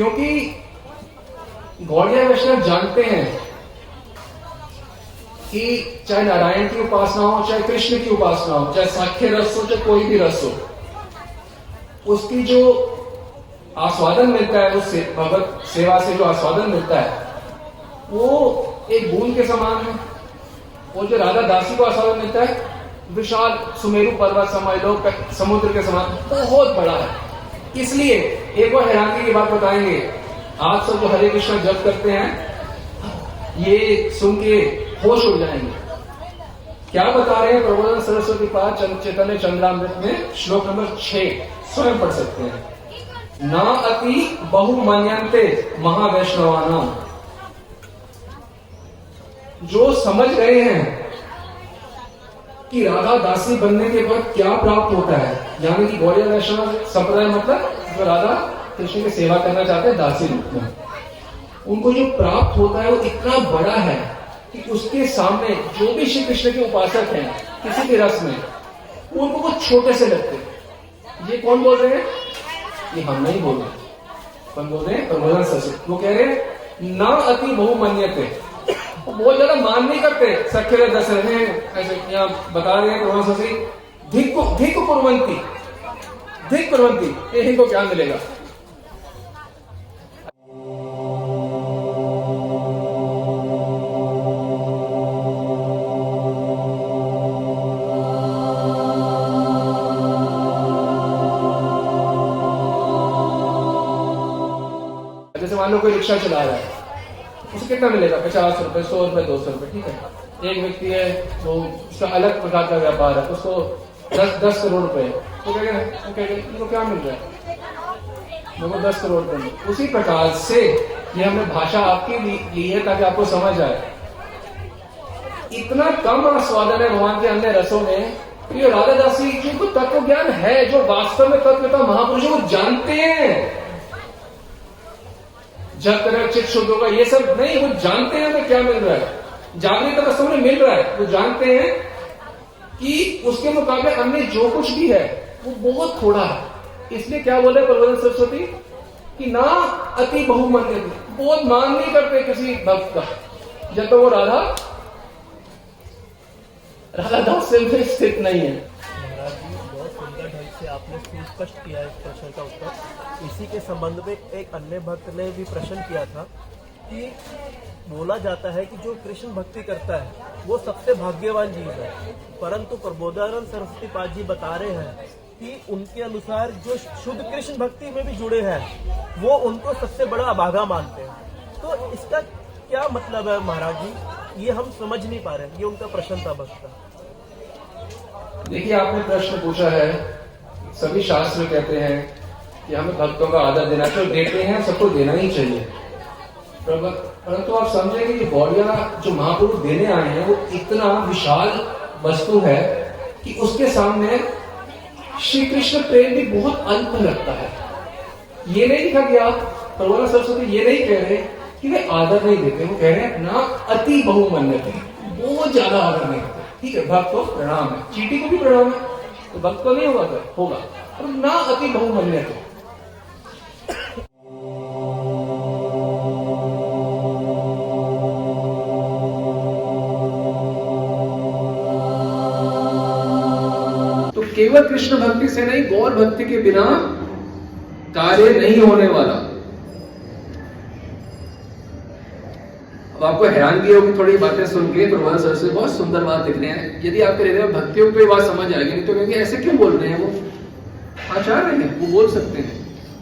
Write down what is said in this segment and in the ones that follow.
क्योंकि गौड़िया वैष्णव जानते हैं कि चाहे नारायण की उपासना हो, चाहे कृष्ण की उपासना हो, चाहे साख्य रस हो, चाहे कोई भी रस हो, उसकी जो आस्वादन मिलता है, उस भगवत सेवा से जो आस्वादन मिलता है वो एक बूंद के समान है। वो जो राधा दासी को आस्वादन मिलता है विशाल सुमेरु पर्वत समझ लो, समुद्र के समान बहुत बड़ा है। इसलिए एक और हैरानी की बात बताएंगे। आप सब जो हरे कृष्ण जप करते हैं ये सुन के होश उड़ जाएंगे। क्या बता रहे हैं प्रबोधन सरस्वती पाद चैतन्य चंद्रामृत में श्लोक नंबर 6, स्वयं पढ़ सकते हैं। ना अति बहुमन्यन्ते महावैष्णवानाम। जो समझ रहे हैं कि राधा दासी बनने के बाद क्या प्राप्त होता है, यानी कि गौड़िया वैष्णव संप्रदाय मतलब जो राधा कृष्ण की सेवा करना चाहते हैं दासी रूप में, उनको जो प्राप्त होता है वो इतना बड़ा है कि उसके सामने जो भी श्री कृष्ण के उपासक हैं किसी के रस में, उनको वो छोटे से लगते हैं। ये कौन बोल रहे हैं? ये हम नहीं बोल रहे। कौन बोल रहे हैं? प्रबोधन सरस्वती। वो कह रहे हैं ना अति बहुमन्यते। वो बहुत ज्यादा मान नहीं करते। सख्य दस रहे ऐसे यहाँ बता रहे हैं प्रबोधन सरस्वती धिक कुर्वन्ति, ये इनको क्या मिलेगा? जैसे मान लो कोई रिक्शा चला रहा है, उसे कितना मिलेगा? 50 रुपए, 100 रुपए, 200 रुपए, ठीक है। एक व्यक्ति है वो उसका अलग प्रकार का व्यापार है, उसको 10 करोड़ रुपए, तो क्या उनको क्या मिल रहा है? उनको 10 करोड़ रुपए। उसी प्रकार से ये हमने भाषा आपके लिए है ताकि आपको समझ आए। इतना कम आस्वादन है भगवान के अन्य रसों में। ये राधा दासी जो तत्व ज्ञान है, जो वास्तव में तत्वता महापुरुष वो जानते हैं। जब तरह चित शुद्ध होगा ये सब नहीं, वो जानते हैं हमें क्या मिल रहा है, जागृत अवस्था में मिल रहा है। वो जानते हैं कि उसके मुकाबले अन्य जो कुछ भी है वो बहुत थोड़ा है। इसलिए क्या बोले प्रबोधन सरस्वती कि ना अति बहुमन्य, बहुत मान नहीं करते किसी भक्त का जब तो वो राधा दास में स्थित नहीं है। महाराज जी बहुत सुंदर ढंग से आपने सुस्पष्ट किया इस प्रश्न का उत्तर। इसी के संबंध में एक अन्य भक्त ने भी प्रश्न किया था कि बोला जाता है कि जो कृष्ण भक्ति करता है वो सबसे भाग्यवान जीव है, परंतु प्रबोधानंद सरस्वती पाद जी बता रहे हैं कि उनके अनुसार जो शुद्ध कृष्ण भक्ति में भी जुड़े हैं वो उनको सबसे बड़ा अभागा मानते हैं। तो इसका क्या मतलब है महाराज जी? ये हम समझ नहीं पा रहे। ये उनका प्रश्न था भक्त का। देखिए आपने प्रश्न पूछा है, सभी शास्त्र कहते हैं कि हमें भक्तों का आदर देना चाहिए, देते हैं, सबको देना ही चाहिए। परंतु आप समझे कि गौड़िया जो महापुरुष देने आए हैं वो इतना विशाल वस्तु है कि उसके सामने श्री कृष्ण प्रेम भी बहुत अल्प लगता है। ये नहीं लिखा गया, प्रबोधन सरस्वती ये नहीं कह रहे कि वे आदर नहीं देते, वो कह रहे हैं ना अति बहुमन्यते, बहुत ज्यादा आदर नहीं देते। ठीक है, भक्त को प्रणाम है, चींटी को भी प्रणाम है, तो भक्त को नहीं होगा, और ना अति बहुमन्यते। तो केवल कृष्ण भक्ति से नहीं, गौर भक्ति के बिना कार्य नहीं होने वाला। अब आपको हैरानगी होगी थोड़ी बातें सुन के, प्रबोधन सरस्वती बहुत सुंदर बात लिख रहे हैं। यदि आपके हृदय में भक्तियों की बात समझ आएगी, नहीं तो कहेंगे ऐसे क्यों बोल रहे हैं, वो आचार्य हैं, वो बोल सकते हैं,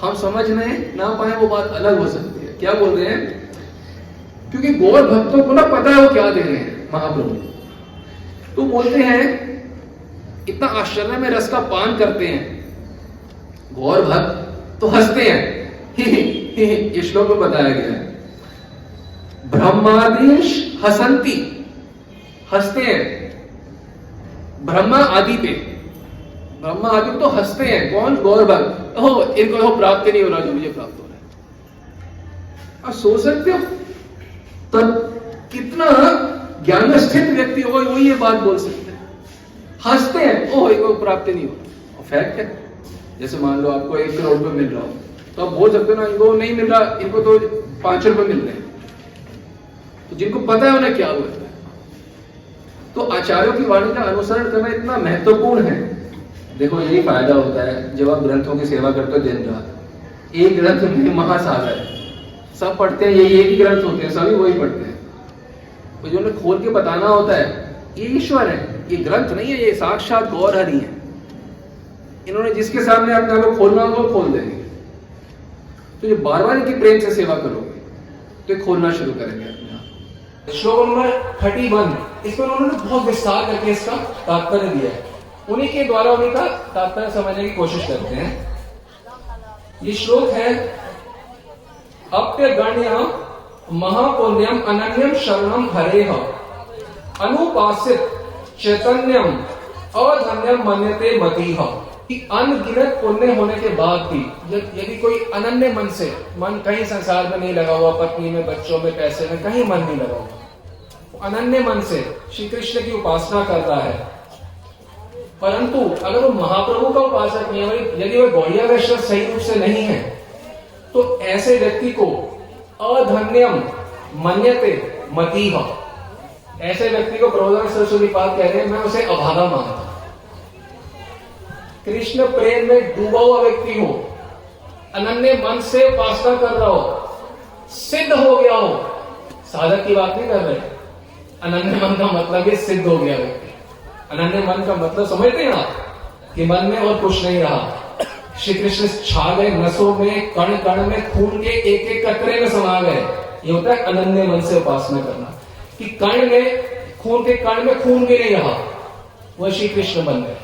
हम समझ ना पाए वो बात अलग हो सकती है। क्या बोल रहे हैं? क्योंकि गौर भक्तों को ना पता है वो क्या दे रहे हैं महाप्रभु, तो बोलते हैं इतना आश्चर्य में रस का पान करते हैं गौर भक्त तो हंसते हैं। ये श्लोक में बताया गया है, ब्रह्मादीश हसंती, हंसते हैं ब्रह्मा आदि पे, ब्रह्मा आदि तो हंसते हैं। कौन? गौर भक्त। ओह इनको प्राप्त नहीं हो रहा जो मुझे प्राप्त हो रहा है। आप सोच सकते हो तब कितना ज्ञान स्थित व्यक्ति हो वो ये बात बोल सकते हैं, हंसते हैं, ओह इनको प्राप्त नहीं हो रहा। फैक्ट है, जैसे मान लो आपको 1 करोड़ रुपए मिल रहा हो, तो आप बोल सकते हो ना, इनको नहीं मिल रहा, इनको तो 5 रुपए मिल रहे हैं। तो जिनको पता है उन्हें क्या हुआ है। तो आचार्यों की वाणी का अनुसरण करना इतना महत्वपूर्ण है। देखो यही फायदा होता है जब आप ग्रंथों की सेवा करते हो दिन रात। एक ग्रंथ में महासागर है, सब पढ़ते हैं, यही एक ही ग्रंथ होते हैं, सभी वही पढ़ते हैं। तो जो उन्हें खोल के बताना होता है, ये ईश्वर है, ये ग्रंथ नहीं है, ये साक्षात गौर हरि है। इन्होंने जिसके सामने अपने आप को खोलना होगा वो खोल देंगे। तो जो बार बार इनकी प्रेम से सेवा करोगे तो ये खोलना शुरू करेंगे अपने आप। श्लोक नंबर 31, इसमें उन्होंने बहुत विस्तार करके इसका तात्पर्य दिया है। उन्हीं के द्वारा उन्हीं का तात्पर्य समझने की कोशिश करते हैं। ये श्लोक है, अप्यगण्य महापुण्यम अनन्यम शरणम हरेह अनुपासित चैतन्यम अधन्यम मन्यते मतीह। कि अनगिनत पुण्य होने के बाद भी यदि कोई अनन्य मन से, मन कहीं संसार में नहीं लगा हुआ, पत्नी में, बच्चों में, पैसे में, कहीं मन नहीं लगा हुआ, अनन्य मन से श्री कृष्ण की उपासना कर रहा है, परंतु अगर वो महाप्रभु का उपासक नहीं है, यदि वह गौड़िया वैष्णव सही रूप से नहीं है, तो ऐसे व्यक्ति को अधन्यम मन्यते मतीह, ऐसे व्यक्ति को प्रबोधानंद सरस्वती पाद कह रहे हैं, मैं उसे अभागा मानता हूं। कृष्ण प्रेम में डूबा हुआ व्यक्ति हो, अनन्य मन से उपासना कर रहा हो, सिद्ध हो गया हो, साधक की बात नहीं कर रहे, अनन्य मन का मतलब ये सिद्ध हो गया व्यक्ति। अनन्य मन का मतलब समझते हैं आप, कि मन में और कुछ नहीं रहा, श्री कृष्ण छा गए नसों में, कण कण में, खून के एक एक कतरे में समा गए। ये होता है अनन्य मन से उपासना करना, कि कण में, खून के कण में खून भी नहीं रहा, वह श्री कृष्ण बन गए।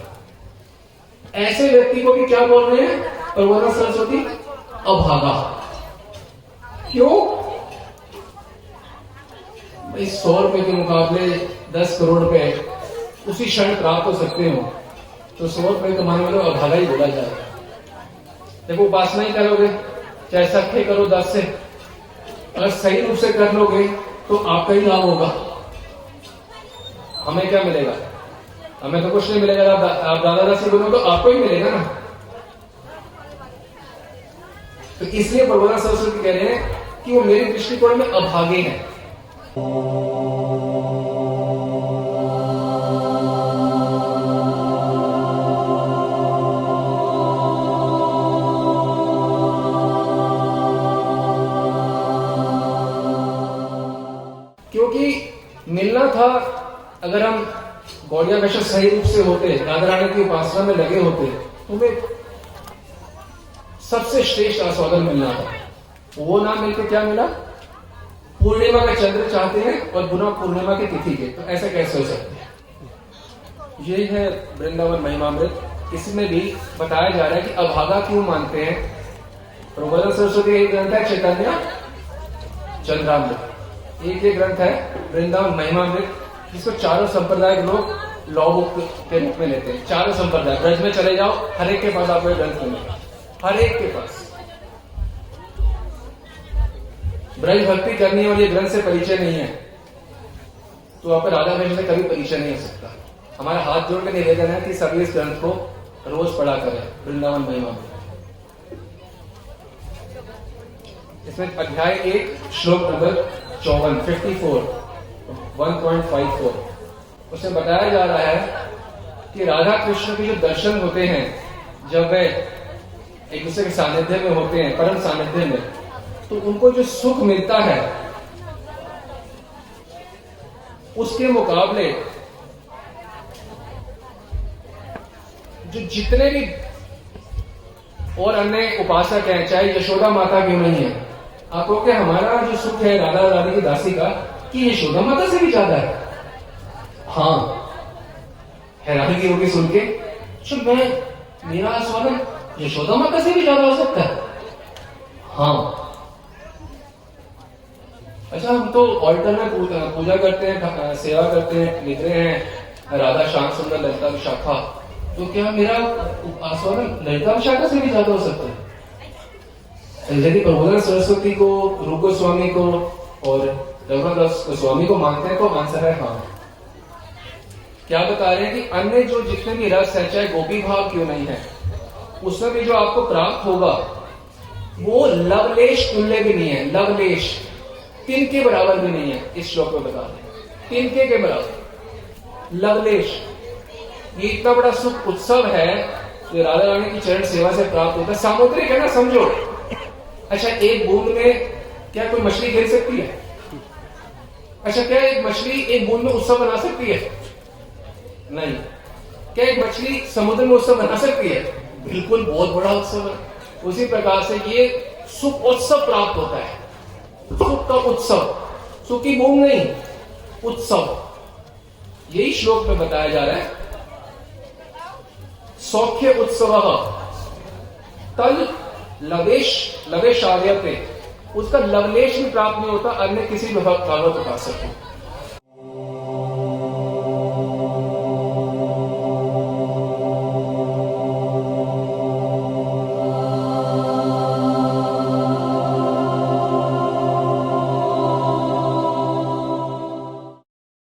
ऐसे व्यक्ति को भी क्या बोल रहे हैं प्रबोधानंद सरस्वती? अभागा। क्यों? भाई 100 रुपए के मुकाबले 10 करोड़ रुपए उसी क्षण प्राप्त हो सकते हो, तो 100 रुपए कमाने वाले अभागा ही बोला जाएगा। देखो उपासना ही करोगे, चाहे सख्ते करो 10 से, अगर सही रूप से कर लोगे तो आपका ही लाभ होगा। हमें क्या मिलेगा? हमें तो कुछ नहीं मिलेगा। आप दादा दासी बनो तो आपको ही मिलेगा ना। तो इसलिए प्रबोधानंद सरस्वती कह रहे हैं कि वो मेरे दृष्टिकोण में अभागे हैं। क्योंकि मिलना था, अगर हम गौड़िया वैष्णव सही रूप से होते, राधा रानी की उपासना में लगे होते, तुम्हें सबसे श्रेष्ठ आस्वादन मिलना था। वो ना मिलकर क्या मिला? पूर्णिमा का चंद्र चाहते हैं और पुनः पूर्णिमा की तिथि के, तो ऐसा कैसे हो सकता है? यही है वृंदावन महिमामृत। इसमें भी बताया जा रहा है कि अभागा क्यों मानते हैं। प्रबोधानंद सरस्वती एक ग्रंथ है चैतन्य चंद्रामृत, एक ये ग्रंथ है वृंदावन महिमामृत, जिसको चारों संप्रदाय के लोग लॉ बुक के रूप में लेते हैं। चारों संप्रदाय, ब्रज में चले जाओ, हर एक के पास आपको एक ग्रंथ मिलेगा, हर एक के पास। ब्रज भक्ति करनी है और ये ग्रंथ से परिचय नहीं है, तो आपका राधा कृष्ण से कभी परिचय नहीं हो सकता। हमारा हाथ जोड़ के निवेदन है कि सभी इस ग्रंथ को रोज पढ़ा करें, वृंदावन महिमा में। इसमें अध्याय 1 श्लोक नंबर 54 1.54 उसमें बताया जा रहा है कि राधा कृष्ण के जो दर्शन होते हैं, जब वे एक दूसरे के सानिध्य में होते हैं, परम सानिध्य में, तो उनको जो सुख मिलता है उसके मुकाबले जो जितने भी और अन्य उपासक हैं, चाहे यशोदा माता क्यों नहीं है, आपको क्या हमारा जो सुख है राधा रानी की दासी का, कि यशोदा माता से भी ज्यादा है? हाँ, हैरानी की होगी सुन के, मेरा आस्वादन यशोदा माता से भी ज्यादा हो सकता है? हाँ। अच्छा, हम तो ऑल्टर में पूजा करते हैं, सेवा करते हैं, लिख रहे हैं राधा श्याम सुंदर ललिता विशाखा, तो क्या मेरा आस्वादन ललिता विशाखा से भी ज्यादा हो सकता है? यदि प्रबोधानंद सरस्वती को, रूप गोस्वामी को और रघुनाथ गोस्वामी को मानते हैं तो आंसर है हाँ। क्या बता रहे हैं कि अन्य जो जितने भी रस है, चाहे गोपी भाव क्यों नहीं है, उसमें भी जो आपको प्राप्त होगा वो लवलेश तुल्य भी नहीं है, लवलेश तिल के बराबर भी नहीं है। इस श्लोक में बता रहे तिनके के बराबर लवलेश। ये इतना बड़ा सुख उत्सव है जो राधा रानी की चरण सेवा से प्राप्त होता है। सामुद्रिक है ना, समझो। अच्छा, एक बूंद में क्या कोई मछली खेल सकती है? अच्छा, क्या एक मछली एक बूंद में उत्सव बना सकती है? नहीं। क्या एक मछली समुद्र में उत्सव बना सकती है? बिल्कुल, बहुत बड़ा उत्सव है। उसी प्रकार से ये सुख उत्सव प्राप्त होता है, सुख का उत्सव, सुख की बूंद नहीं, उत्सव। यही श्लोक में बताया जा रहा है। सौख्य उत्सव तल लवेश आर्यते, उसका लवलेश भी प्राप्त नहीं होता अन्य किसी भागवत उपासक को।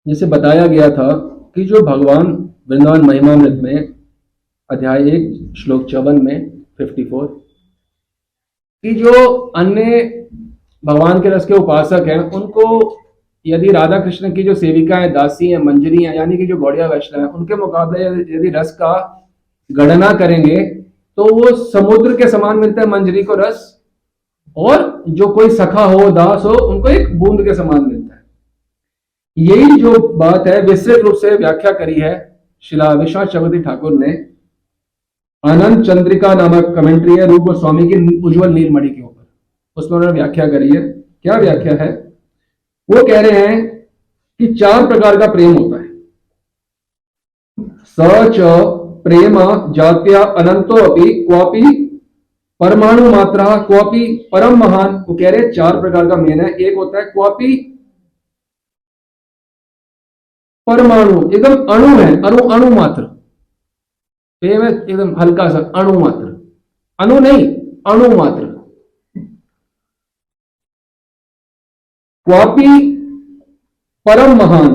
जिसे बताया गया था कि जो भगवान वृंदावन महिमामृत में अध्याय 1 श्लोक 54 में 54 कि जो अन्य भगवान के रस के उपासक हैं उनको यदि राधा कृष्ण की जो सेविकाएं, दासी हैं, मंजरी हैं, यानी कि जो गौड़िया वैष्णव हैं, उनके मुकाबले यदि रस का गणना करेंगे तो वो समुद्र के समान मिलता है मंजरी को रस, और जो कोई सखा हो, दास हो, उनको एक बूंद के समान मिलता है। यही जो बात है विस्तृत रूप से व्याख्या करी है श्रीला विश्वनाथ चक्रवर्ती ठाकुर ने आनंद चंद्रिका नामक कमेंट्री है रूप गोस्वामी की उज्ज्वल नीलमणि के ऊपर, उसमें उन्होंने व्याख्या करी है। क्या व्याख्या है? वो कह रहे हैं कि 4 प्रकार का प्रेम होता है। स च प्रेम जात्या अनंतो अपि क्वापि परमाणु मात्रा क्वापि परम महान। वो कह रहे हैं 4 प्रकार का मेन है। एक होता है क्वापि परमाणु, एकदम अणु है, अणु मात्र प्रेम है, एकदम हल्का सा अणु मात्र, अणु नहीं, अणु मात्र। क्वापि परम महान,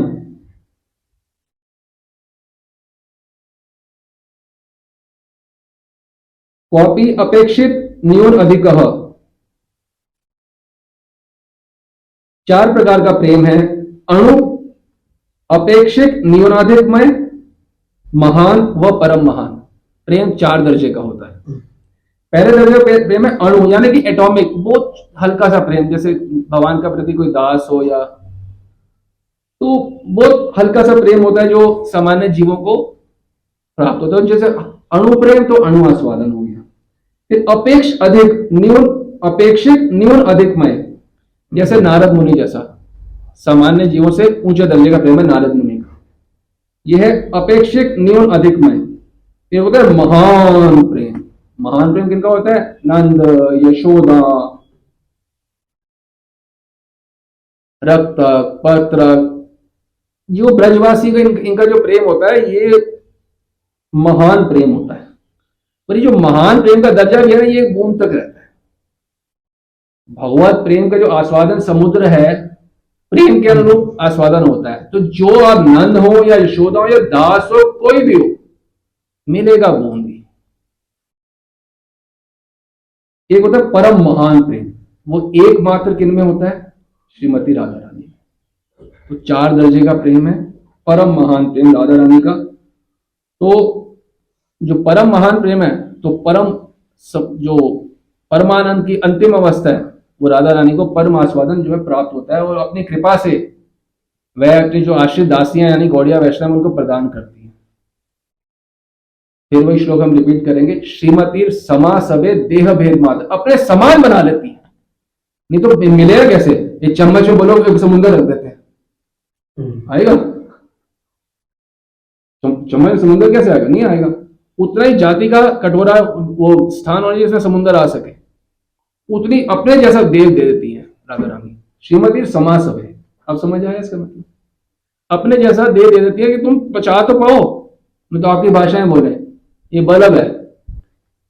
क्वापि अपेक्षित न्यून अधिकः। 4 प्रकार का प्रेम है। अणु, अपेक्षित, न्यूनाधिकमय, महान व परम महान। प्रेम 4 दर्जे का होता है। पहले दर्जे का प्रेम है अणु, यानी कि एटॉमिक, बहुत हल्का सा प्रेम, जैसे भगवान का प्रति कोई दास हो या, तो बहुत हल्का सा प्रेम होता है जो सामान्य जीवों को प्राप्त होता है। जैसे अणु प्रेम तो अणु आस्वादन हो गया। फिर अपेक्ष अधिक, न्यून, अपेक्षित, न्यून, अधिकमय, जैसे नारद मुनि जैसा सामान्य जीवों से ऊंचे दर्जे का प्रेम है नारद मुनि का। यह है अपेक्षित, न्यून, अधिकमय। फिर होता है महान प्रेम। महान प्रेम किनका होता है? नंद, यशोदा, रक्तक, पत्रक, जो ब्रजवासी का इनका जो प्रेम होता है ये महान प्रेम होता है। और ये जो महान प्रेम का दर्जा भी है ना, ये एक बूंद तक रहता है। भगवत प्रेम का जो आस्वादन समुद्र है, प्रेम के अनुरूप आस्वादन होता है। तो जो आप नंद हो या यशोदा हो या दास हो, कोई भी हो, मिलेगा बूंद ही। एक होता है परम महान प्रेम, वो एकमात्र किन में होता है? श्रीमती राधा रानी। तो 4 दर्जे का प्रेम है परम महान प्रेम राधा रानी का। तो जो परम महान प्रेम है, तो परम जो परमानंद की अंतिम अवस्था है, वो राधा रानी को परम आस्वादन जो है प्राप्त होता है, और अपनी कृपा से वह अपनी जो आश्रित दासियां यानी गौड़िया वैष्णव उनको प्रदान करती है। फिर वही श्लोक हम रिपीट करेंगे। श्रीमती समा सबे देह भेद माद, अपने समान बना लेती है। नहीं तो मिलेगा कैसे? एक चम्मच में बोलो एक समुद्र रख देते हैं, आएगा? चम्मच समुद्र कैसे आएगा? नहीं आएगा। उतना ही जाति का कटोरा वो स्थान होने जिसमें समुद्र आ सके, उतनी अपने जैसा देव दे देती है राधा रानी। श्रीमती समा सबे, अब समझ आया इसका मतलब? अपने जैसा दे देती है कि तुम बचा तो पाओ। मैं तो आपकी भाषा में बोले, ये बल्ब है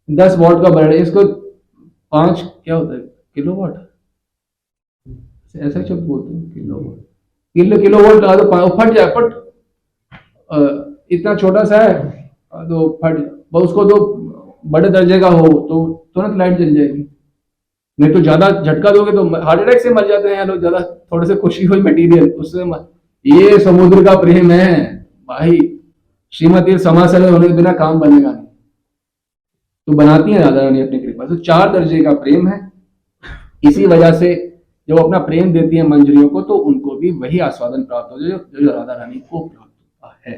10 वॉट का बल्ब है, इसको 5 क्या होता है किलोवाट, ऐसा शब्द बोलते हैं किलोवाट, किलोवाट लगा दो फट जाए, इतना छोटा सा है तो फट, उसको तो बड़े दर्जे का हो तो तुरंत लाइट जल जाएगी। नहीं तो ज्यादा झटका दोगे तो हार्ट अटैक से मर जाते हैं लोग, ज्यादा थोड़े से खुशी हुई मटेरियल उससे ये समुद्र का प्रेम है भाई। श्रीमती समासर होने के बिना काम बनेगा नहीं, तो बनाती है राधा रानी अपनी कृपा। तो 4 दर्जे का प्रेम है। इसी वजह से जब अपना प्रेम देती है मंजरियों को, तो उनको भी वही आस्वादन प्राप्त हो जो राधा रानी को प्राप्त होता है।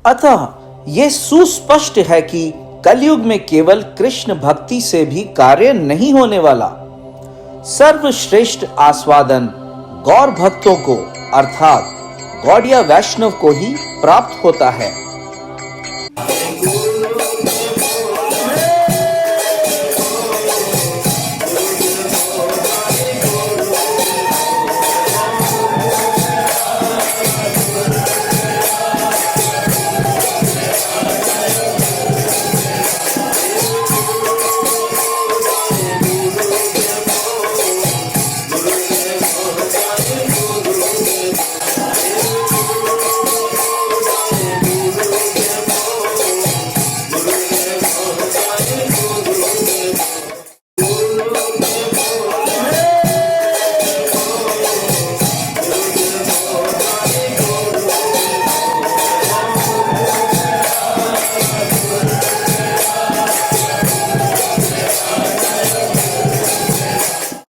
अतः ये सुस्पष्ट है कि कलयुग में केवल कृष्ण भक्ति से भी कार्य नहीं होने वाला। सर्वश्रेष्ठ आस्वादन गौर भक्तों को अर्थात गौड़िया वैष्णव को ही प्राप्त होता है।